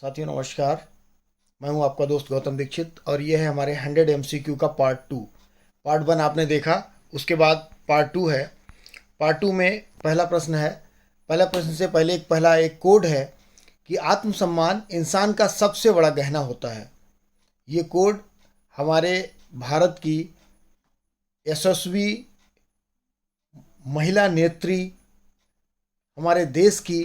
साथियों नमस्कार। मैं हूं आपका दोस्त गौतम दीक्षित और ये है हमारे 100 MCQ का पार्ट 2। पार्ट 1 आपने देखा, उसके बाद पार्ट 2 है। पार्ट 2 में पहला प्रश्न है। पहला प्रश्न से पहले एक कोड है कि आत्मसम्मान इंसान का सबसे बड़ा गहना होता है। ये कोड हमारे भारत की यशस्वी महिला नेत्री, हमारे देश की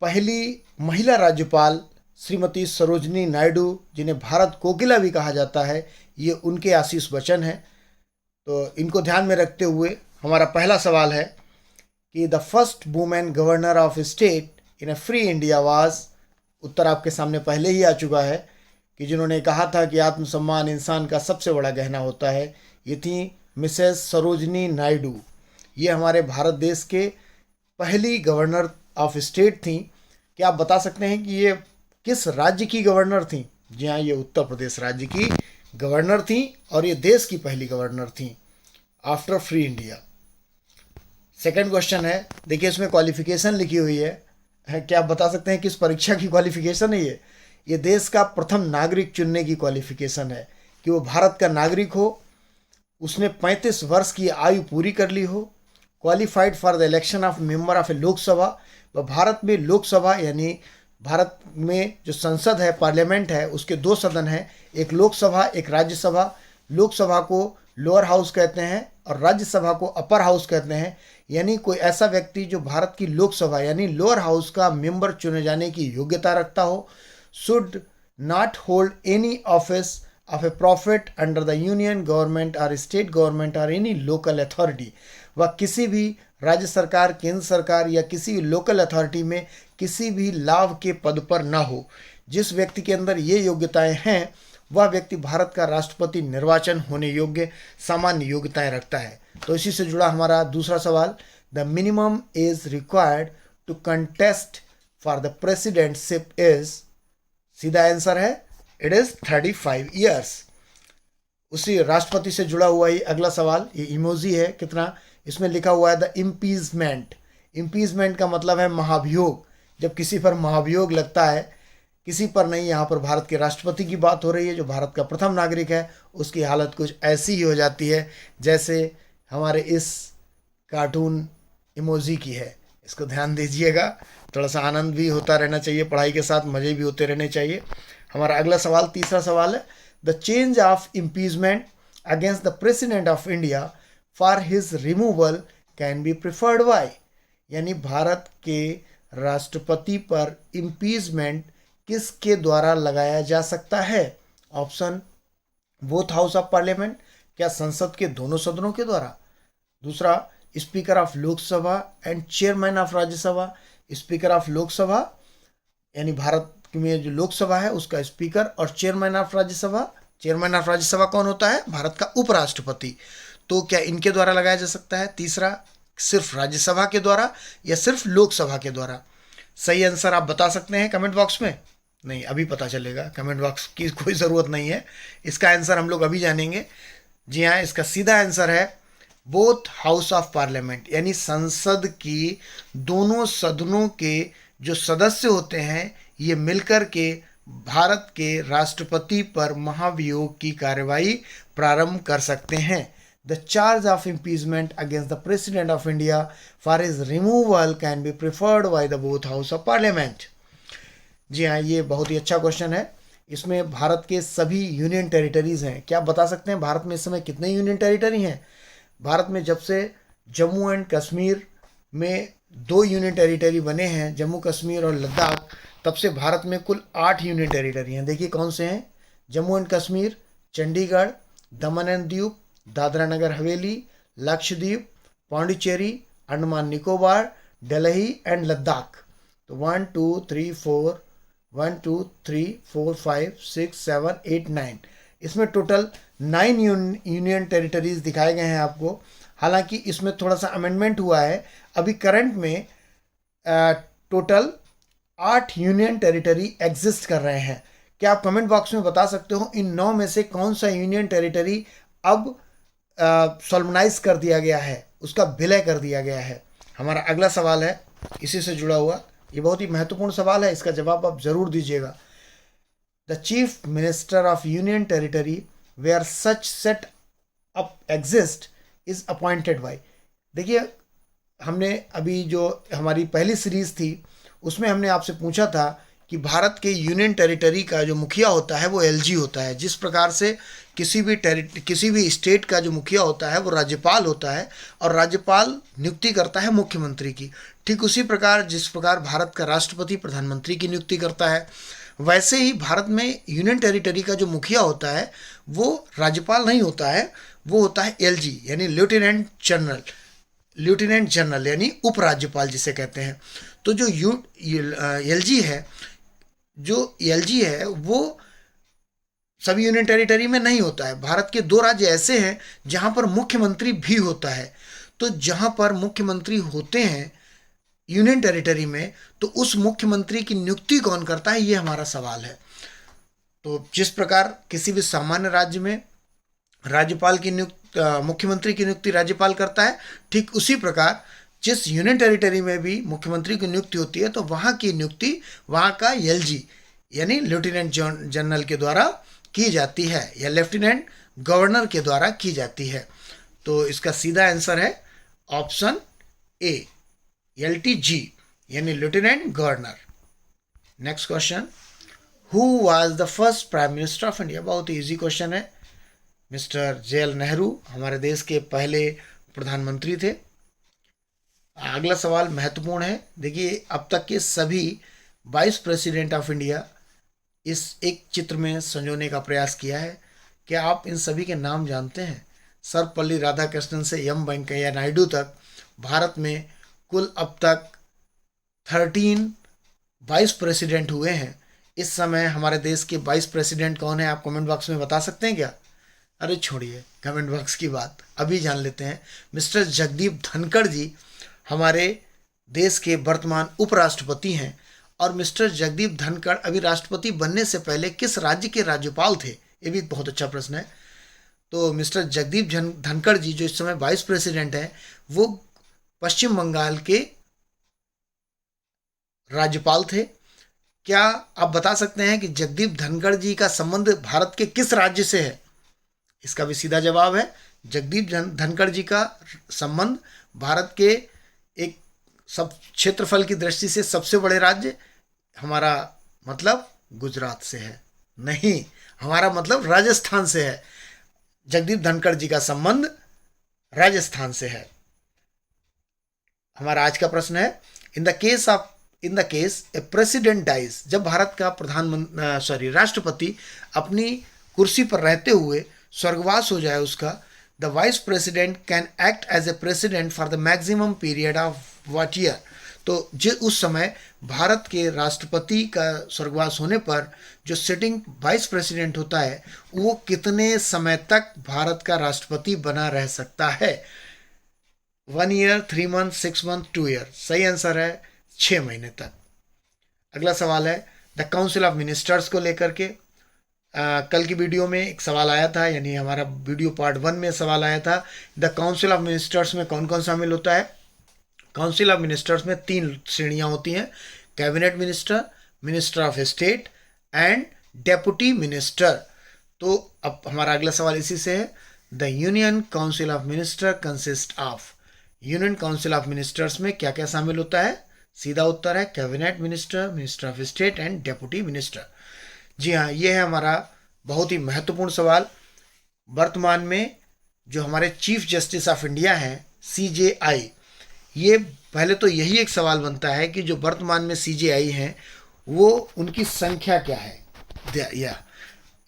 पहली महिला राज्यपाल श्रीमती सरोजनी नायडू, जिन्हें भारत कोकिला भी कहा जाता है, ये उनके आशीष वचन हैं। तो इनको ध्यान में रखते हुए हमारा पहला सवाल है कि the first women governor of state in a free India was. उत्तर आपके सामने पहले ही आ चुका है कि जिन्होंने कहा था कि आत्मसम्मान इंसान का सबसे बड़ा गहना होता है, ये थी मिसेस सरोजनी नायडू। ये हमारे भारत देश के पहली गवर्नर ऑफ स्टेट थी। क्या आप बता सकते हैं कि ये किस राज्य की गवर्नर थी? जी हाँ, ये उत्तर प्रदेश राज्य की गवर्नर थी और ये देश की पहली गवर्नर थी after free India. Second question है, देखिए इसमें क्वालिफिकेशन लिखी हुई है। क्या आप बता सकते हैं किस परीक्षा की क्वालिफिकेशन है? ये देश का प्रथम नागरिक चुनने की क्वालिफिकेशन है कि वो भारत का नागरिक हो, उसने 35 वर्ष की आयु पूरी कर ली हो, qualified for the election of member of a Lok Sabha. व भारत में लोकसभा यानी भारत में जो संसद है, पार्लियामेंट है, उसके दो सदन हैं, एक लोकसभा एक राज्यसभा। लोकसभा को लोअर हाउस कहते हैं और राज्यसभा को अपर हाउस कहते हैं। यानी कोई ऐसा व्यक्ति जो भारत की लोकसभा यानी लोअर हाउस का मेंबर चुने जाने की योग्यता रखता हो, should not hold any office of A profit under the union government और स्टेट गवर्नमेंट और एनी लोकल अथॉरिटी। वह किसी भी राज्य सरकार, केंद्र सरकार या किसी लोकल अथॉरिटी में किसी भी लाभ के पद पर ना हो। जिस व्यक्ति के अंदर ये योग्यताएं हैं वह व्यक्ति भारत का राष्ट्रपति निर्वाचन होने योग्य सामान्य योग्यताएं रखता है। तो इसी से जुड़ा हमारा दूसरा सवाल, the minimum age required to contest for the presidentship is. सीधा आंसर है इट इज 35 ईयर्स। उसी राष्ट्रपति से जुड़ा हुआ ही अगला सवाल, ये इमोजी है कितना, इसमें लिखा हुआ है द इम्पीचमेंट। इम्पीचमेंट का मतलब है महाभियोग। जब किसी पर महाभियोग लगता है, किसी पर नहीं, यहाँ पर भारत के राष्ट्रपति की बात हो रही है जो भारत का प्रथम नागरिक है, उसकी हालत कुछ ऐसी ही हो जाती है जैसे हमारे इस कार्टून इमोजी की है। इसको ध्यान दीजिएगा, थोड़ा सा आनंद भी होता रहना चाहिए, पढ़ाई के साथ मज़े भी होते रहने चाहिए। हमारा अगला सवाल, तीसरा सवाल है, the change of impeachment against the president of India for his removal can be preferred by. यानी भारत के राष्ट्रपति पर इम्पीचमेंट किसके द्वारा लगाया जा सकता है? Option, both house of parliament, क्या संसद के दोनों सदनों के द्वारा। दूसरा, speaker of Lok Sabha and chairman of Rajya Sabha. Speaker of Lok Sabha यानी भारत में जो लोकसभा है उसका स्पीकर, और chairman of Rajya Sabha. Chairman of Rajya Sabha कौन होता है? भारत का उपराष्ट्रपति। तो क्या इनके द्वारा लगाया जा सकता है? तीसरा, सिर्फ राज्यसभा के द्वारा या सिर्फ लोकसभा के द्वारा। सही आंसर आप बता सकते हैं कमेंट बॉक्स में। नहीं, अभी पता चलेगा, कमेंट बॉक्स की कोई ज़रूरत नहीं है, इसका आंसर हम लोग अभी जानेंगे। जी हाँ, इसका सीधा आंसर है बोथ हाउस ऑफ पार्लियामेंट, यानी संसद की दोनों सदनों के जो सदस्य होते हैं ये मिलकर के भारत के राष्ट्रपति पर महाभियोग की कार्रवाई प्रारंभ कर सकते हैं। The charge of impeachment against the president of India for his removal can be preferred by the both house of parliament. जी हाँ, ये बहुत ही अच्छा क्वेश्चन है। इसमें भारत के सभी यूनियन टेरिटरीज़ हैं। क्या आप बता सकते हैं भारत में इस समय कितने यूनियन टेरिटरी हैं? भारत में जब से जम्मू एंड कश्मीर में 2 यूनियन टेरिटरी बने हैं, जम्मू कश्मीर और लद्दाख, तब से भारत में कुल 8 यूनियन टेरिटरी हैं। देखिए कौन से हैं? Jammu and Kashmir, Chandigarh, Daman and Diu, Dadra Nagar Haveli, Lakshadweep, Pondicherry, Andaman Nicobar, Delhi and Ladakh. तो 1 2 3 4 1 2 3 4 5 6 7 8 9, इसमें टोटल 9 यूनियन टेरिटरीज दिखाए गए हैं आपको। हालांकि इसमें थोड़ा सा अमेंडमेंट हुआ है। अभी करंट में टोटल 8 यूनियन टेरिटरी एग्जिस्ट कर रहे हैं। क्या आप कमेंट बॉक्स में बता सकते हो इन 9 में से कौन सा यूनियन टेरिटरी अब सॉल्वनाइज कर दिया गया है, उसका विलय कर दिया गया है? हमारा अगला सवाल है इसी से जुड़ा हुआ, ये बहुत ही महत्वपूर्ण सवाल है, इसका जवाब आप ज़रूर दीजिएगा। The chief minister of union territory where such set up exist is appointed by. देखिए, हमने अभी जो हमारी पहली सीरीज थी उसमें हमने आपसे पूछा था कि भारत के यूनियन टेरिटरी का जो मुखिया होता है वो एलजी होता है। जिस प्रकार से किसी भी स्टेट का जो मुखिया होता है वो राज्यपाल होता है और राज्यपाल नियुक्ति करता है मुख्यमंत्री की, ठीक उसी प्रकार जिस प्रकार भारत का राष्ट्रपति प्रधानमंत्री की नियुक्ति करता है, वैसे ही भारत में यूनियन टेरिटरी का जो मुखिया होता है वो राज्यपाल नहीं होता है, वो होता है एलजी यानी लेफ्टिनेंट जनरल यानी उपराज्यपाल जिसे कहते हैं। तो जो एलजी है वो सभी यूनियन टेरिटरी में नहीं होता है। भारत के दो राज्य ऐसे हैं जहां पर मुख्यमंत्री भी होता है। तो जहां पर मुख्यमंत्री होते हैं यूनियन टेरिटरी में, तो उस मुख्यमंत्री की नियुक्ति कौन करता है, ये हमारा सवाल है। तो जिस प्रकार किसी भी सामान्य राज्य में मुख्यमंत्री की नियुक्ति राज्यपाल करता है, ठीक उसी प्रकार जिस यूनियन टेरिटरी में भी मुख्यमंत्री की नियुक्ति होती है तो वहाँ की नियुक्ति वहाँ का एलजी यानी लेफ्टिनेंट जनरल के द्वारा की जाती है या लेफ्टिनेंट गवर्नर के द्वारा की जाती है। तो इसका सीधा आंसर है ऑप्शन ए, LTG यानी lieutenant governor. Next question, who was the first prime minister of India? बहुत इजी क्वेश्चन है। मिस्टर JL नेहरू हमारे देश के पहले प्रधानमंत्री थे। अगला सवाल महत्वपूर्ण है। देखिए, अब तक के सभी वाइस प्रेसिडेंट ऑफ इंडिया इस एक चित्र में संजोने का प्रयास किया है। क्या आप इन सभी के नाम जानते हैं? सर्वपल्ली राधाकृष्णन से एम वेंकैया नायडू तक भारत में कुल अब तक 13 वाइस प्रेसिडेंट हुए हैं। इस समय हमारे देश के वाइस प्रेसिडेंट कौन है, आप कमेंट बॉक्स में बता सकते हैं क्या? अरे छोड़िए कमेंट बॉक्स की बात, अभी जान लेते हैं। मिस्टर जगदीप धनखड़ जी हमारे देश के वर्तमान उपराष्ट्रपति हैं। और मिस्टर जगदीप धनखड़ अभी राष्ट्रपति बनने से पहले किस राज्य के राज्यपाल थे? ये भी बहुत अच्छा प्रश्न है। तो मिस्टर जगदीप धनखड़ जी जो इस समय वाइस प्रेसिडेंट हैं वो पश्चिम बंगाल के राज्यपाल थे। क्या आप बता सकते हैं कि जगदीप धनखड़ जी का संबंध भारत के किस राज्य से है? इसका भी सीधा जवाब है, जगदीप धनखड़ जी का संबंध भारत के एक सब क्षेत्रफल की दृष्टि से सबसे बड़े राज्य, हमारा मतलब गुजरात से है। नहीं, हमारा मतलब राजस्थान से है। जगदीप धनखड़ जी का संबंध राजस्थान से है। हमारा आज का प्रश्न है, in the case a president dies, जब भारत का राष्ट्रपति अपनी कुर्सी पर रहते हुए स्वर्गवास हो जाए उसका, the vice president can act as a president for the maximum period of what year? तो जो उस समय भारत के राष्ट्रपति का स्वर्गवास होने पर जो सिटिंग वाइस प्रेसिडेंट होता है वो कितने समय तक भारत का राष्ट्रपति बना रह सकता है? 1 ईयर, 3 मंथ, 6 मंथ, 2 ईयर? सही आंसर है 6 महीने तक। अगला सवाल है द काउंसिल ऑफ मिनिस्टर्स को लेकर के। कल की वीडियो में एक सवाल आया था, यानी हमारा वीडियो पार्ट 1 में सवाल आया था, द काउंसिल ऑफ मिनिस्टर्स में कौन कौन शामिल होता है? काउंसिल ऑफ मिनिस्टर्स में 3 श्रेणियां होती हैं, cabinet minister, minister of state and deputy minister. तो अब हमारा अगला सवाल इसी से है, the union council of minister consist of? Union council of ministers में क्या क्या शामिल होता है? सीधा उत्तर है cabinet minister, minister of state and deputy minister. जी हाँ, ये है हमारा बहुत ही महत्वपूर्ण सवाल। वर्तमान में जो हमारे चीफ जस्टिस ऑफ इंडिया हैं CJI, ये पहले तो यही एक सवाल बनता है कि जो वर्तमान में CJI हैं वो उनकी संख्या क्या है?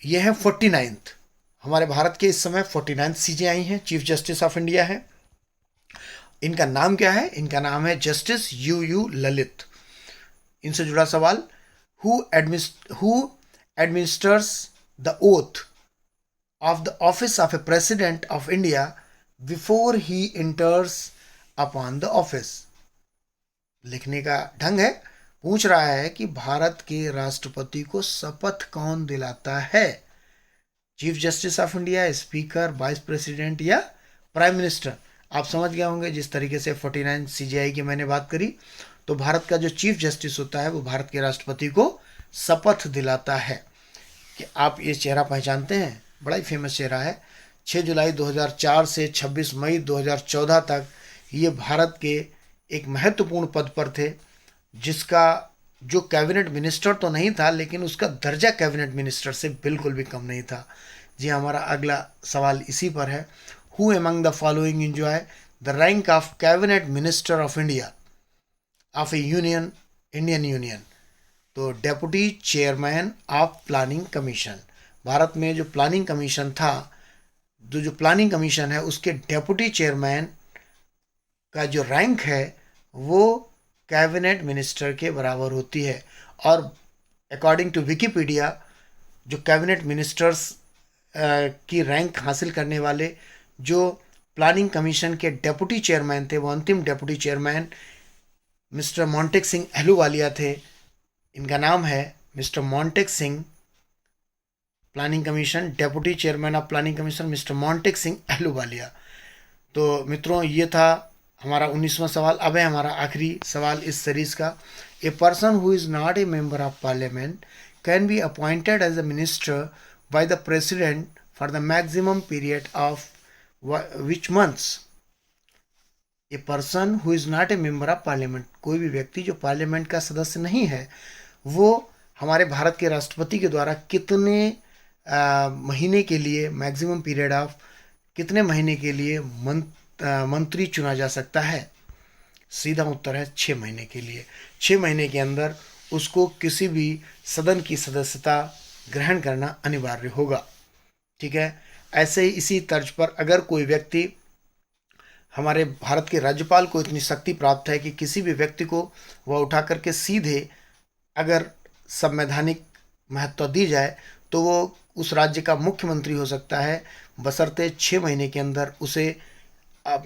ये है 49th। हमारे भारत के इस समय 49th CJI हैं, चीफ जस्टिस ऑफ इंडिया है। इनका नाम क्या है? इनका नाम है जस्टिस UU ललित। इनसे जुड़ा सवाल, who administers the oath of the office of a president of India before he enters upon the office? लिखने का ढंग है, पूछ रहा है कि भारत के राष्ट्रपति को शपथ कौन दिलाता है? Chief justice of India, speaker, vice president या प्राइम मिनिस्टर? आप समझ गए होंगे जिस तरीके से 49 CJI की मैंने बात करी। तो भारत का जो चीफ जस्टिस होता है वो भारत के राष्ट्रपति को शपथ दिलाता है। कि आप ये चेहरा पहचानते हैं? बड़ा ही फेमस चेहरा है। 6 जुलाई 2004 से 26 मई 2014 तक ये भारत के एक महत्वपूर्ण पद पर थे, जिसका जो कैबिनेट मिनिस्टर तो नहीं था, लेकिन उसका दर्जा कैबिनेट मिनिस्टर से बिल्कुल भी कम नहीं था। जी, हमारा अगला सवाल इसी पर है। Who among the following enjoy the rank of cabinet minister of India of a union, Indian union? तो deputy chairman of planning commission, Bharat में जो प्लानिंग कमीशन था, जो प्लानिंग कमीशन है, उसके डेप्यूटी चेयरमैन का जो रैंक है वो कैबिनेट मिनिस्टर के बराबर होती है। और अकॉर्डिंग टू विकिपीडिया, जो कैबिनेट मिनिस्टर्स की रैंक हासिल करने वाले जो प्लानिंग कमीशन के डेप्यूटी चेयरमैन थे, वो अंतिम deputy chairman mister Montek Singh Ahluwalia थे। इनका नाम है mister Montek Singh, planning commission deputy chairman of planning commission mister Montek Singh Ahluwalia. तो मित्रों, ये था हमारा 19वां सवाल। अब है हमारा आखिरी सवाल इस सीरीज का। A person who is not a member of Parliament can be appointed as a minister by the president for the maximum period of which months? A person who is not a member of Parliament, कोई भी व्यक्ति जो parliament का सदस्य नहीं है, वो हमारे भारत के राष्ट्रपति के द्वारा कितने महीने के लिए, मैक्सिमम पीरियड ऑफ कितने महीने के लिए मंत्री चुना जा सकता है? सीधा उत्तर है 6 महीने के लिए। 6 महीने के अंदर उसको किसी भी सदन की सदस्यता ग्रहण करना अनिवार्य होगा। ठीक है। ऐसे ही इसी तर्ज पर अगर कोई व्यक्ति, हमारे भारत के राज्यपाल को इतनी शक्ति प्राप्त है कि किसी भी व्यक्ति को वह उठा करके सीधे अगर संवैधानिक महत्व दी जाए तो वो उस राज्य का मुख्यमंत्री हो सकता है, बशर्ते 6 महीने के अंदर उसे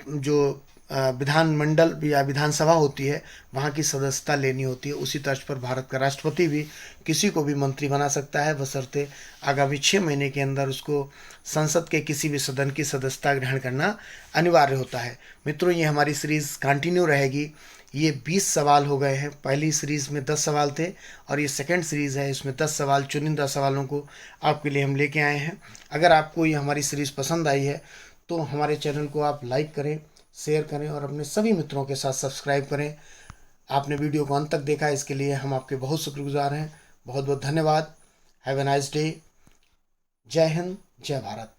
जो विधानमंडल या विधानसभा होती है वहाँ की सदस्यता लेनी होती है। उसी तर्ज पर भारत का राष्ट्रपति भी किसी को भी मंत्री बना सकता है, बशर्ते आगामी 6 महीने के अंदर उसको संसद के किसी भी सदन की सदस्यता ग्रहण करना अनिवार्य होता है। मित्रों, ये हमारी सीरीज़ कंटिन्यू रहेगी। ये 20 सवाल हो गए हैं। पहली सीरीज़ में 10 सवाल थे और ये सेकंड सीरीज़ है, इसमें 10 सवाल, चुनिंदा सवालों को आपके लिए हम लेके आए हैं। अगर आपको ये हमारी सीरीज़ पसंद आई है तो हमारे चैनल को आप लाइक करें, शेयर करें और अपने सभी मित्रों के साथ सब्सक्राइब करें। आपने वीडियो को अंत तक देखा, इसके लिए हम आपके बहुत शुक्रगुजार हैं। बहुत बहुत धन्यवाद। Have a nice day. जय हिंद, जय भारत।